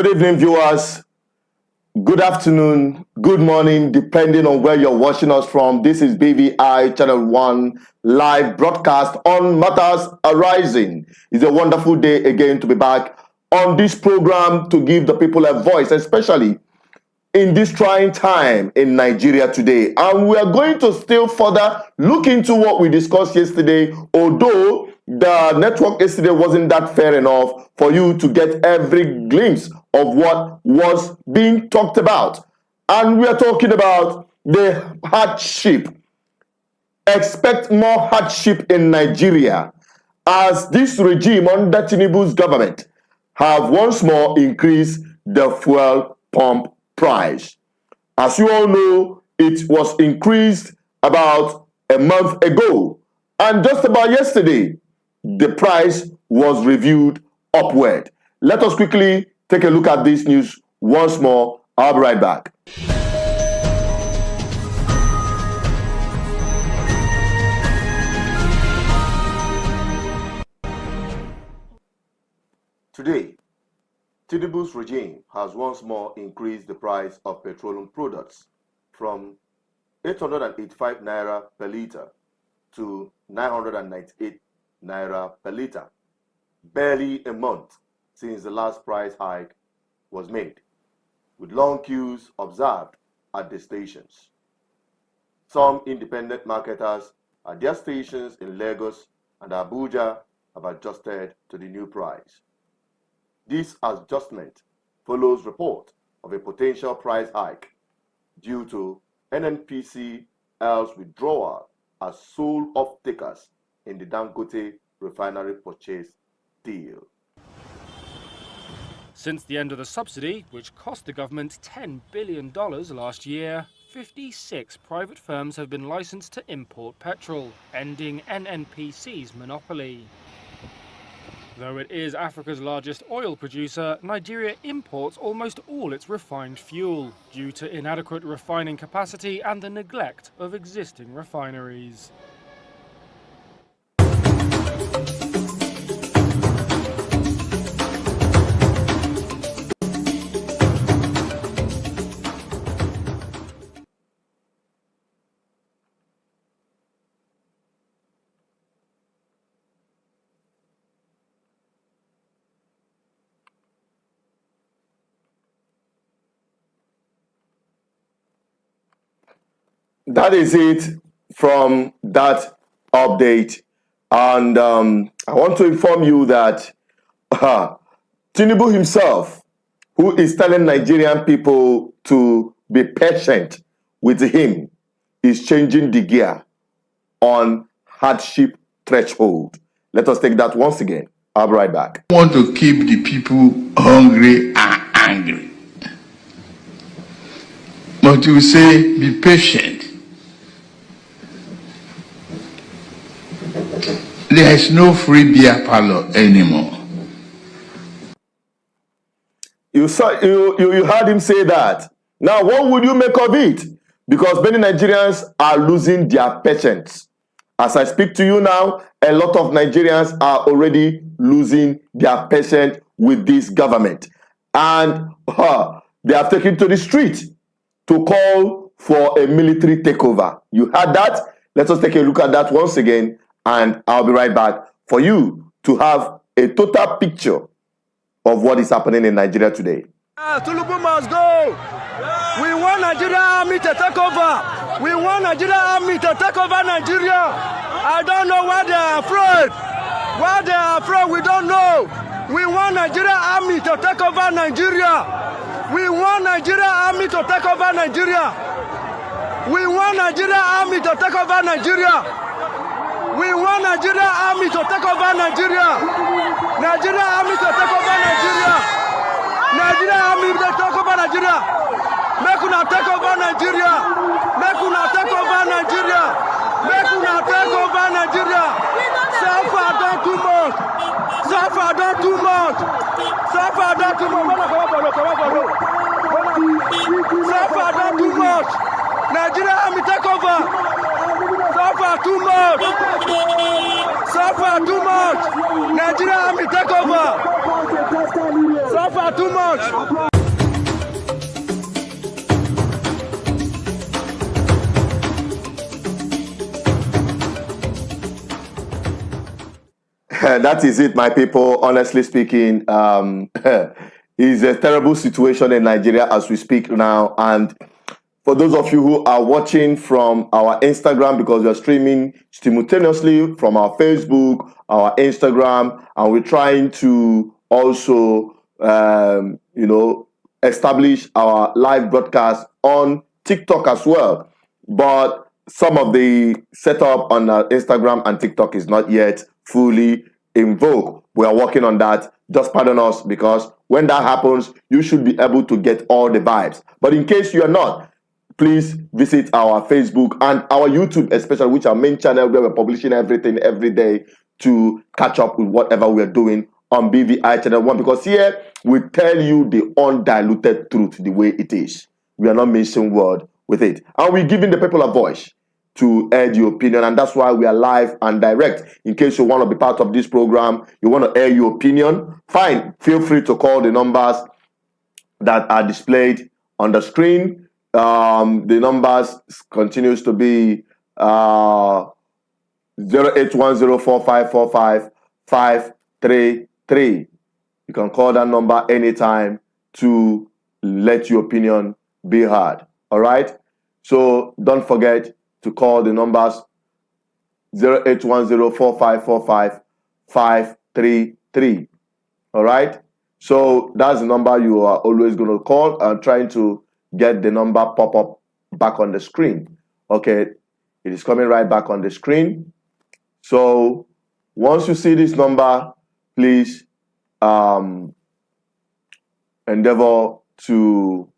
Good evening, viewers. Good afternoon, good morning, depending on where you're watching us from. This is BVI Channel 1 live broadcast on Matters Arising. It's a wonderful day again to be back on this program to give the people a voice, especially in this trying time in Nigeria today. And we are going to still further look into what we discussed yesterday, although the network yesterday wasn't that fair enough for you to get every glimpse of what was being talked about. And we are talking about the hardship. Expect more hardship in Nigeria as this regime under Tinubu's government have once more increased the fuel pump price. As you all know, it was increased about a month ago, and just about yesterday, the price was reviewed upward. Let us quickly take a look at this news once more. I'll be right back. Today, Tinubu's regime has once more increased the price of petroleum products from 885 naira per litre to 998 naira per litre, barely a month since the last price hike was made, with long queues observed at the stations. Some independent marketers at their stations in Lagos and Abuja have adjusted to the new price. This adjustment follows report of a potential price hike due to NNPC's withdrawal as sole off-takers in the Dangote refinery purchase deal. Since the end of the subsidy, which cost the government $10 billion last year, 56 private firms have been licensed to import petrol, ending NNPC's monopoly. Though it is Africa's largest oil producer, Nigeria imports almost all its refined fuel due to inadequate refining capacity and the neglect of existing refineries. That is it from that update. And I want to inform you that Tinubu himself, who is telling Nigerian people to be patient with him, is changing the gear on hardship threshold. Let us take that once again. I'll be right back. I want to keep the people hungry and angry. But you say, be patient. There is no free beer parlor anymore. You heard him say that. Now, what would you make of it? Because many Nigerians are losing their patience. As I speak to you now, a lot of Nigerians are already losing their patience with this government. And they have taken to the street to call for a military takeover. You heard that? Let us take a look at that once again, and I'll be right back for you to have a total picture of what is happening in Nigeria today. Tinubu must go. We want Nigeria army to take over. We want Nigeria army to take over Nigeria. I don't know why they are afraid. Why they are afraid, we don't know. We want Nigeria army to take over Nigeria. We want Nigeria army to take over Nigeria. We want Nigeria army to take over Nigeria. We want Nigeria army to take over Nigeria. Nigeria army to take over Nigeria. Nigeria army to take over Nigeria. Make una take over Nigeria. Make una take over Nigeria. Make una take over Nigeria. So far done too much. So far done too much. So far done too much. So far done too much. Nigeria army take over. So Suffer too much. Suffer too much. Nigerian army take over. Suffer too much. That is it, my people. Honestly speaking, it's a terrible situation in Nigeria as we speak now. And for those of you who are watching from our Instagram, because we are streaming simultaneously from our Facebook, our Instagram, and we're trying to also, establish our live broadcast on TikTok as well. But some of the setup on Instagram and TikTok is not yet fully in vogue. We are working on that. Just pardon us, because when that happens, you should be able to get all the vibes. But in case you are not, please visit our Facebook and our YouTube, especially, which are our main channel where we're publishing everything every day to catch up with whatever we're doing on BVI Channel 1. Because here we tell you the undiluted truth the way it is. We are not missing word with it. And we're giving the people a voice to air your opinion, and that's why we are live and direct. In case you want to be part of this program, you want to air your opinion, fine, feel free to call the numbers that are displayed on the screen. The numbers continues to be 08104545533. You can call that number anytime to let your opinion be heard. All right, so don't forget to call the numbers 08104545533. All right, so that's the number you are always going to call. I'm trying to get the number pop up back on the screen. Okay, it is coming right back on the screen. So once you see this number, please endeavor to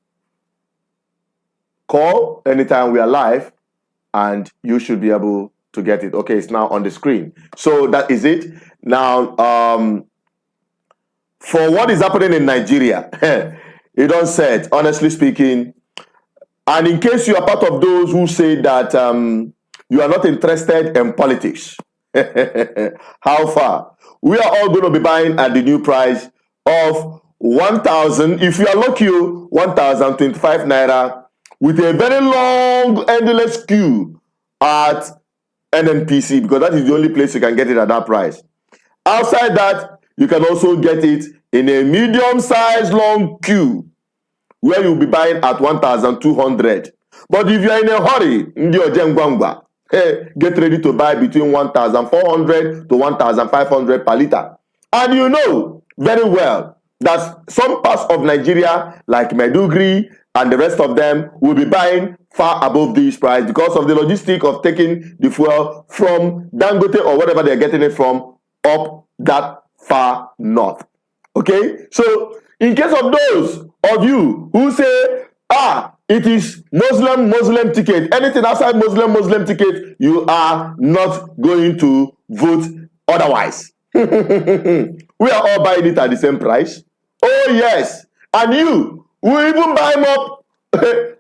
call anytime we are live, and you should be able to get it. Okay, it's now on the screen. So that is it. Now, for what is happening in Nigeria, it don't said, honestly speaking, and in case you are part of those who say that you are not interested in politics, how far? We are all going to be buying at the new price of 1,000, if you are lucky, 1,025 naira, with a very long, endless queue at NNPC, because that is the only place you can get it at that price. Outside that, you can also get it in a medium-sized long queue, where you'll be buying at 1,200. But if you're in a hurry, get ready to buy between 1,400 to 1,500 per liter. And you know very well that some parts of Nigeria, like Maiduguri and the rest of them, will be buying far above this price because of the logistic of taking the fuel from Dangote or whatever they're getting it from up that far north. Okay, so in case of those of you who say, it is Muslim ticket, anything outside Muslim ticket, you are not going to vote otherwise. We are all buying it at the same price. Oh yes, and you will even buy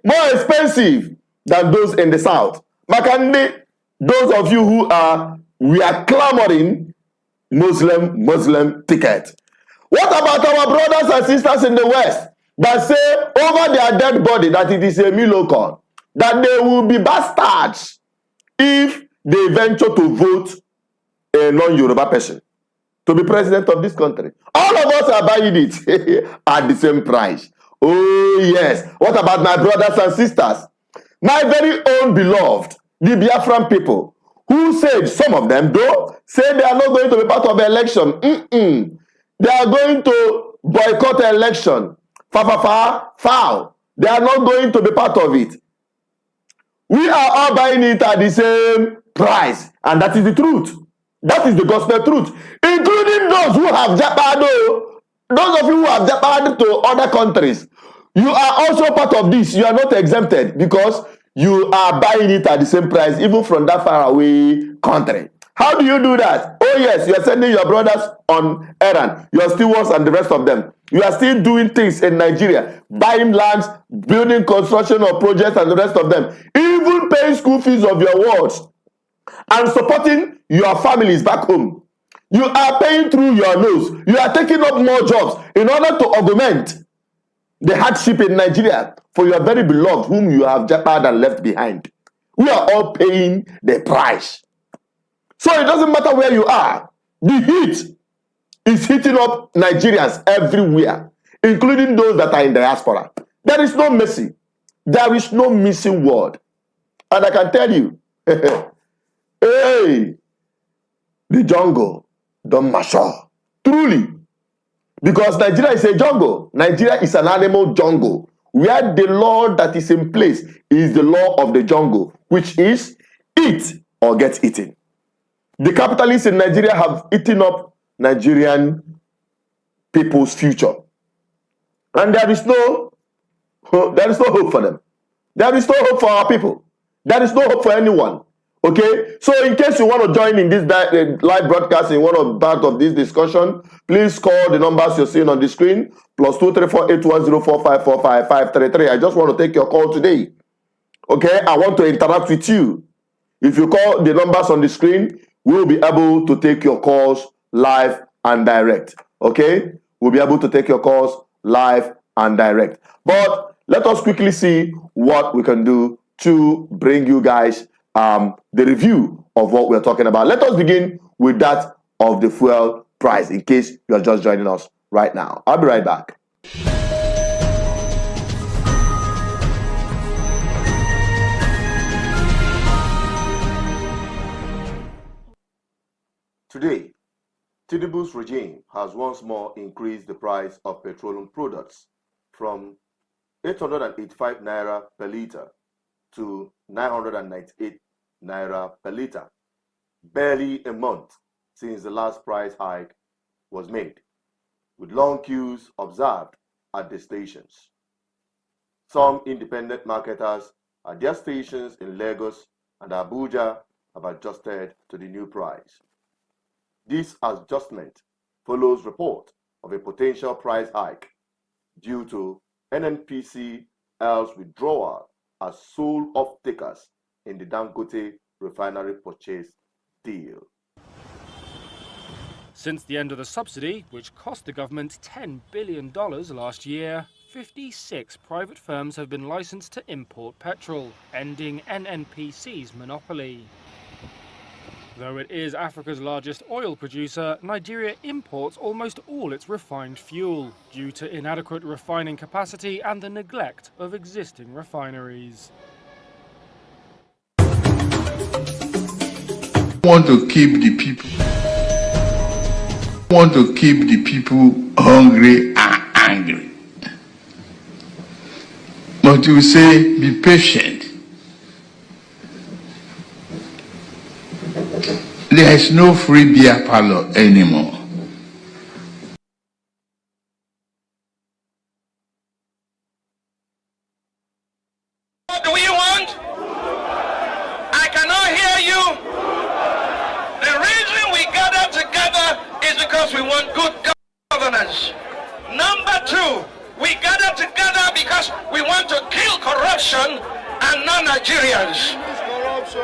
more expensive than those in the south. Makande, those of you who we are clamoring Muslim ticket. What about our brothers and sisters in the West that say over their dead body that it is a miracle, that they will be bastards if they venture to vote a non-Yoruba person to be president of this country? All of us are buying it at the same price. Oh yes. What about my brothers and sisters? My very own beloved, the Biafran people, who said, some of them though, say they are not going to be part of the election. They are going to boycott the election. Foul. They are not going to be part of it. We are all buying it at the same price. And that is the truth. That is the gospel truth. Including those who have jabbed, those of you who have jabbed to other countries. You are also part of this. You are not exempted because you are buying it at the same price, even from that far away country. How do you do that? Oh yes, you are sending your brothers on errand, your stewards and the rest of them. You are still doing things in Nigeria, buying lands, building construction or projects and the rest of them, even paying school fees of your wards. and supporting your families back home. You are paying through your nose. You are taking up more jobs in order to augment the hardship in Nigeria for your very beloved whom you have jeopardized and left behind. We are all paying the price. So it doesn't matter where you are. The heat is hitting up Nigerians everywhere, including those that are in diaspora. There is no mercy. There is no missing word. And I can tell you, hey, the jungle don't mature. Truly. Because Nigeria is a jungle. Nigeria is an animal jungle, where the law that is in place is the law of the jungle, which is eat or get eaten. The capitalists in Nigeria have eaten up Nigerian people's future. And there is no hope for them. There is no hope for our people. There is no hope for anyone. Okay? So in case you want to join in this live broadcast and you want to be part of this discussion, please call the numbers you're seeing on the screen, +2348104545533. I just want to take your call today. Okay? I want to interact with you. If you call the numbers on the screen, we'll be able to take your calls live and direct. Okay? We'll be able to take your calls live and direct. But let us quickly see what we can do to bring you guys the review of what we're talking about. Let us begin with that of the fuel price, in case you're just joining us right now. I'll be right back. Today, Tinubu's regime has once more increased the price of petroleum products from 885 naira per litre to 998 naira per litre, barely a month since the last price hike was made, with long queues observed at the stations. Some independent marketers at their stations in Lagos and Abuja have adjusted to the new price. This adjustment follows report of a potential price hike due to NNPC's withdrawal as sole off-takers in the Dangote refinery purchase deal. Since the end of the subsidy, which cost the government $10 billion last year, 56 private firms have been licensed to import petrol, ending NNPC's monopoly. Though it is Africa's largest oil producer, Nigeria imports almost all its refined fuel due to inadequate refining capacity and the neglect of existing refineries. Want to keep the people hungry and angry. But you say, be patient. There is no free beer parlor anymore. What do we want? I cannot hear you. The reason we gather together is because we want good governance. Number two, we gather together because we want to kill corruption and non-Nigerians.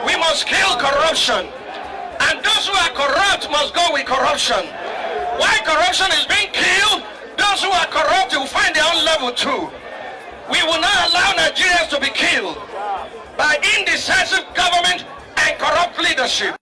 We must kill corruption. And those who are corrupt must go with corruption. While corruption is being killed, those who are corrupt will find their own level too. We will not allow Nigerians to be killed by indecisive government and corrupt leadership.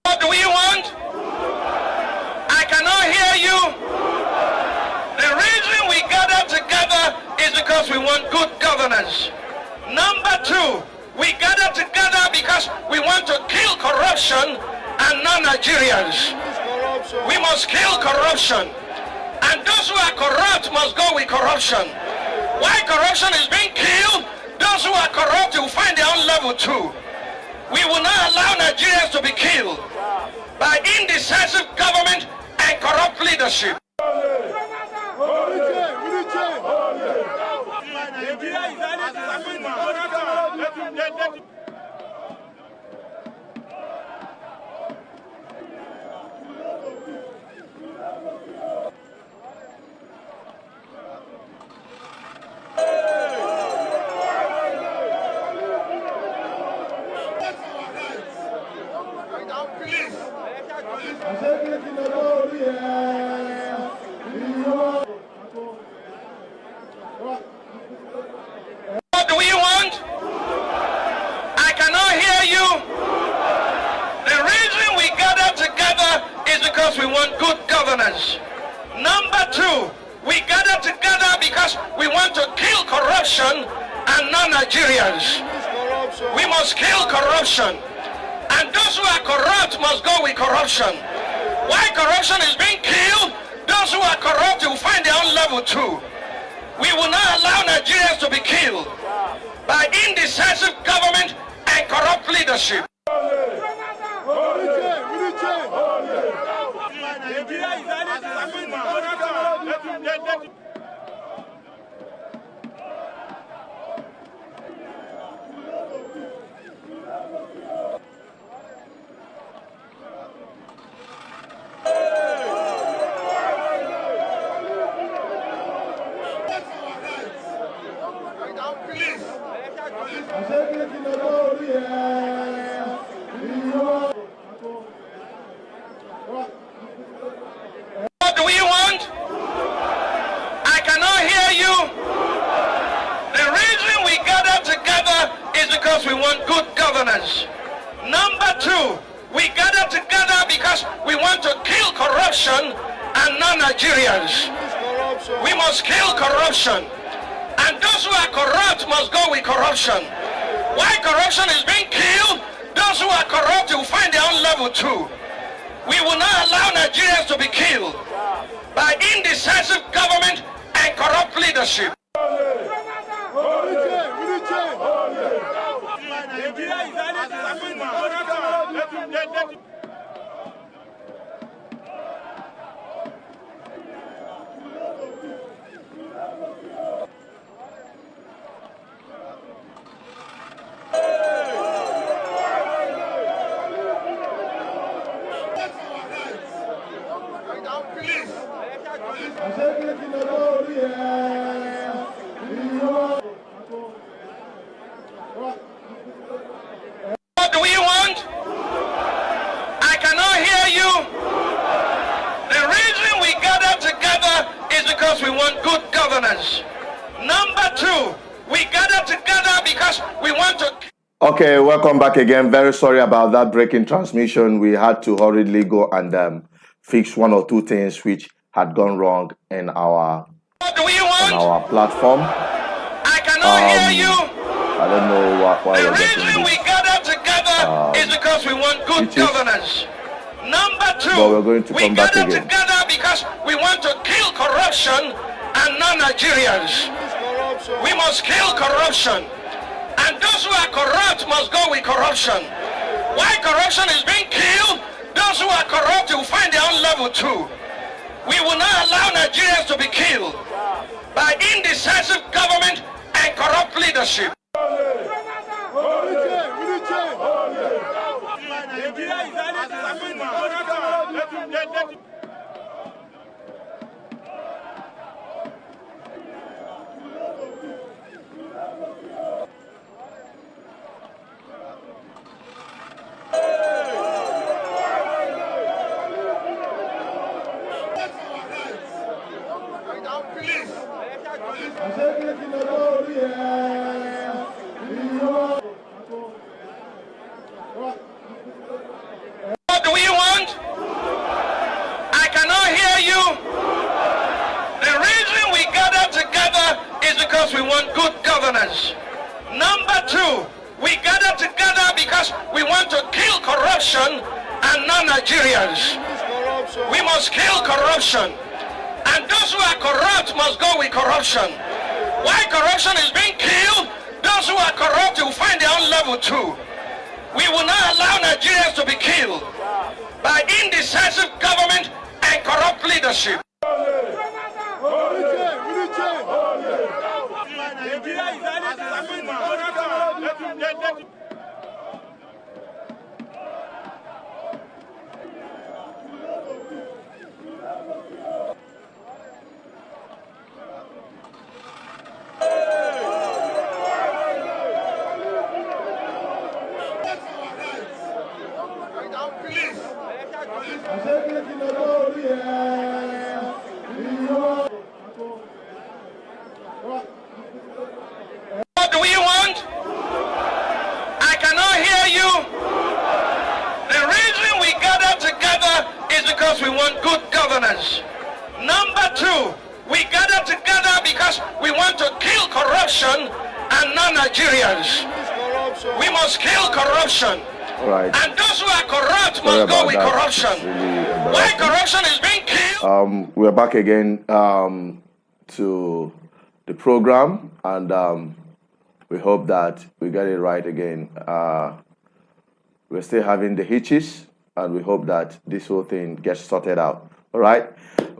What do we want? I cannot hear you. The reason we gather together is because we want good governance. Number two, we gather together because we want to kill corruption and non-Nigerians. We must kill corruption. And those who are corrupt must go with corruption. While corruption is being killed, who are corrupt will find their own level too. We will not allow Nigerians to be killed by indecisive government and corrupt leadership. What do we want? I cannot hear you. The reason we gather together is because we want good governance. Number two, we gather together because we want to kill corruption and non-Nigerians. We must kill corruption. And those who are corrupt must go with corruption. Why corruption is being killed, those who are corrupt will find their own level too. We will not allow Nigerians to be killed by indecisive government and corrupt leadership. What do we want? I cannot hear you. The reason we gather together is because we want good governance. Number two, we gather together because we want to kill corruption and non-Nigerians. We must kill corruption. And those who are corrupt must go with corruption. Why corruption is being killed, those who are corrupt will find their own level too. We will not allow Nigerians to be killed by indecisive government and corrupt leadership. What do we want? I cannot hear you. The reason we gather together is because we want good governance. Number two, we gather together because we want to... Okay, welcome back again. Very sorry about that breaking transmission. We had to hurriedly go and fix one or two things which had gone wrong in our What do we want? on our platform. I cannot hear you. I don't know why The we're reason getting we this, gather together is because we want good it is- governance. Number two, but we're going to we come back gather again. together because we want to kill corruption and non-Nigerians. We must kill corruption. And those who are corrupt must go with corruption. Why corruption is being killed, those who are corrupt will find their own level too. We will not allow Nigerians to be killed by indecisive government and corrupt leadership. What do we want? I cannot hear you. The reason we gather together is because we want good governance. Number two, we gather together because we want to kill corruption and non-Nigerians. We must kill corruption. And those who are corrupt must go with corruption. Why corruption is being killed, those those who are corrupt will find their own level too. We will not allow Nigerians to be killed by indecisive government and corrupt leadership. What do we want? I cannot hear you. The reason we gather together is because we want good governance. Number two, we gather together because we want to kill corruption and non-Nigerians. We must kill corruption. Right. And those who are corrupt must go with corruption. Really Why corruption is being killed? We're back again to the program, and we hope that we get it right again. We're still having the hitches, and we hope that this whole thing gets sorted out. All right,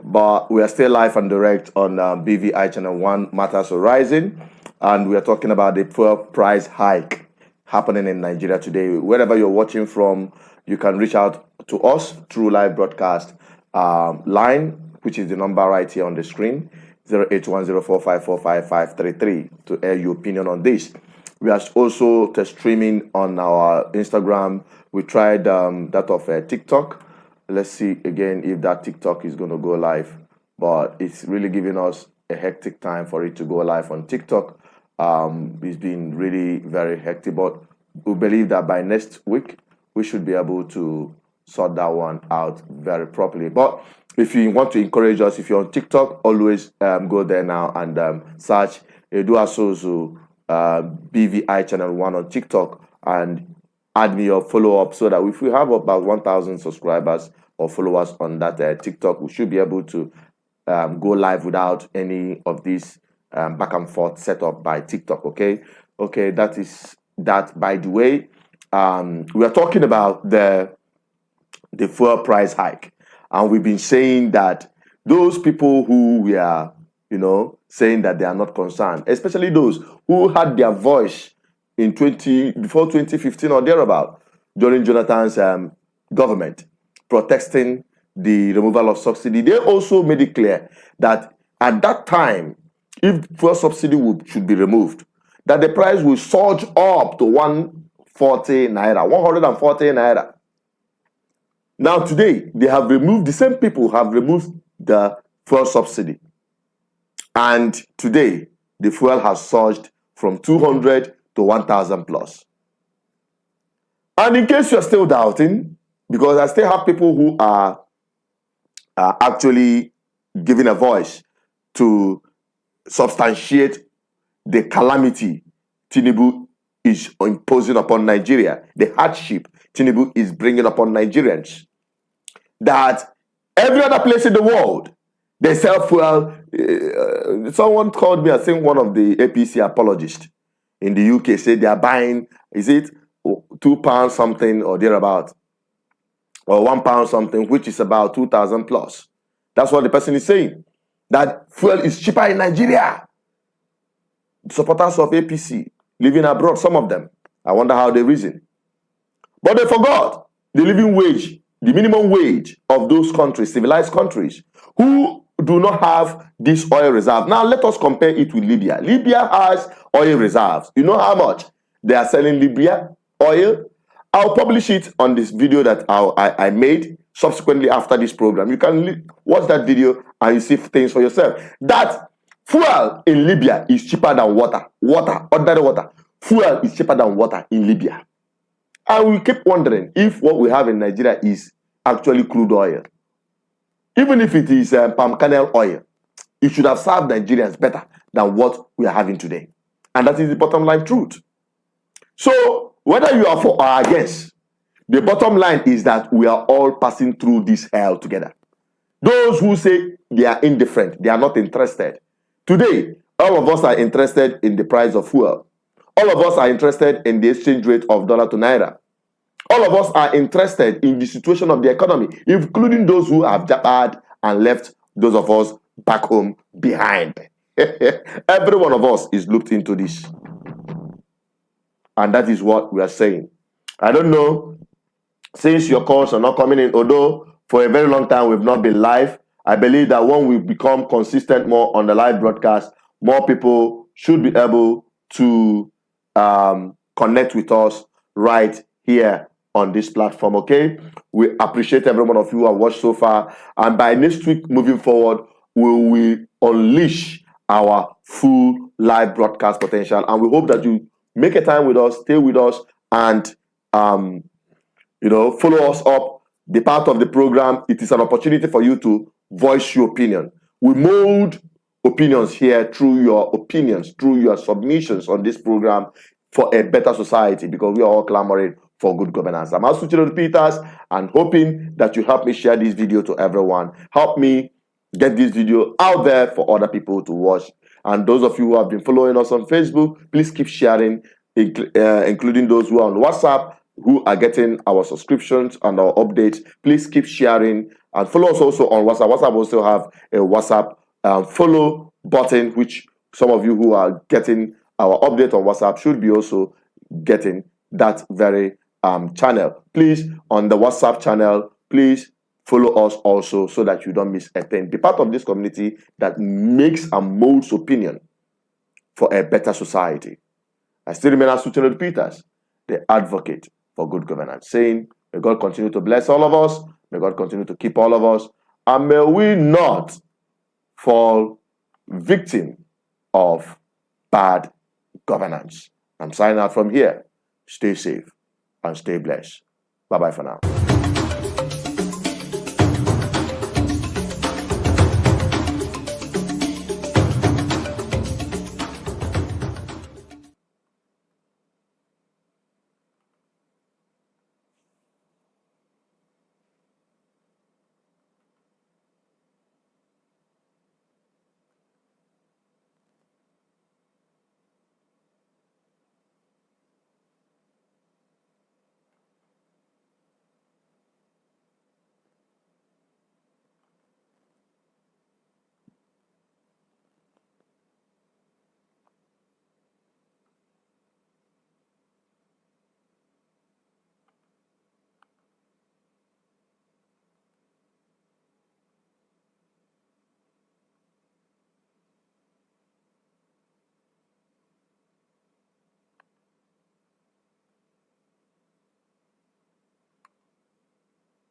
but we are still live and direct on BVI Channel 1 Matters Arising, and we are talking about the fuel price hike happening in Nigeria today. Wherever you're watching from, you can reach out to us through live broadcast line, which is the number right here on the screen, 081045455533, to air your opinion on this. We are also streaming on our Instagram. We tried that of TikTok. Let's see again if that TikTok is going to go live, but it's really giving us a hectic time for it to go live on TikTok. It's been really very hectic, but we believe that by next week we should be able to sort that one out very properly. But if you want to encourage us, if you're on TikTok, always go there now and search Eduasozu BVI Channel 1 on TikTok and add me your follow-up, so that if we have about 1,000 subscribers or followers on that TikTok, we should be able to go live without any of these back and forth set up by TikTok. Okay, that is that. By the way, we are talking about the fuel price hike, and we've been saying that those people who we are, saying that they are not concerned, especially those who had their voice in before 2015 or thereabout, during Jonathan's government, protesting the removal of subsidy, they also made it clear that at that time, if fuel subsidy should be removed, that the price will surge up to 140 naira. Now today, the same people have removed the fuel subsidy. And today, the fuel has surged from 200 to 1,000 plus. And in case you're still doubting, because I still have people who are actually giving a voice to substantiate the calamity Tinubu is imposing upon Nigeria, the hardship Tinubu is bringing upon Nigerians, that every other place in the world, they sell fuel. Someone called me, I think one of the APC apologists in the UK, said they are buying, is it £2 something or thereabout, or £1 something, which is about 2,000 plus. That's what the person is saying. That fuel is cheaper in Nigeria. Supporters of APC living abroad, some of them, I wonder how they reason. But they forgot the living wage, the minimum wage of those countries, civilized countries, who do not have this oil reserve. Now let us compare it with Libya. Libya has oil reserves. You know how much they are selling Libya oil? I'll publish it on this video that I made subsequently after this program. You can watch that video and you see things for yourself. That fuel in Libya is cheaper than water. Ordinary water. Fuel is cheaper than water in Libya. And we keep wondering if what we have in Nigeria is actually crude oil. Even if it is palm kernel oil, it should have served Nigerians better than what we are having today. And that is the bottom line truth. So, whether you are for or against, the bottom line is that we are all passing through this hell together. Those who say they are indifferent, they are not interested. Today, all of us are interested in the price of fuel. All of us are interested in the exchange rate of dollar to naira. All of us are interested in the situation of the economy, including those who have jabbed and left those of us back home behind. Every one of us is looked into this. And that is what we are saying. I don't know, since your calls are not coming in, although for a very long time we've not been live, I believe that when we become consistent more on the live broadcast, more people should be able to connect with us right here on this platform, okay? We appreciate every one of you who have watched so far. And by next week, moving forward, we will unleash our full live broadcast potential. And we hope that you make a time with us, stay with us, and follow us up. The part of the program, it is an opportunity for you to voice your opinion. We mold opinions here through your opinions, through your submissions on this program for a better society, because we are all clamoring for good governance. I'm also Tinubu Peters, and hoping that you help me share this video to everyone. Help me get this video out there for other people to watch. And those of you who have been following us on Facebook, please keep sharing, including those who are on WhatsApp, who are getting our subscriptions and our updates. Please keep sharing and follow us also on WhatsApp. WhatsApp also have a WhatsApp follow button, which some of you who are getting our update on WhatsApp should be also getting that very channel. Please, on the WhatsApp channel, please follow us also so that you don't miss a thing. Be part of this community that makes and molds opinion for a better society. I still remain as Tinubu Peters, the advocate for good governance, saying, may God continue to bless all of us, may God continue to keep all of us, and may we not fall victim of bad governance. I'm signing out from here. Stay safe and stay blessed. Bye-bye for now.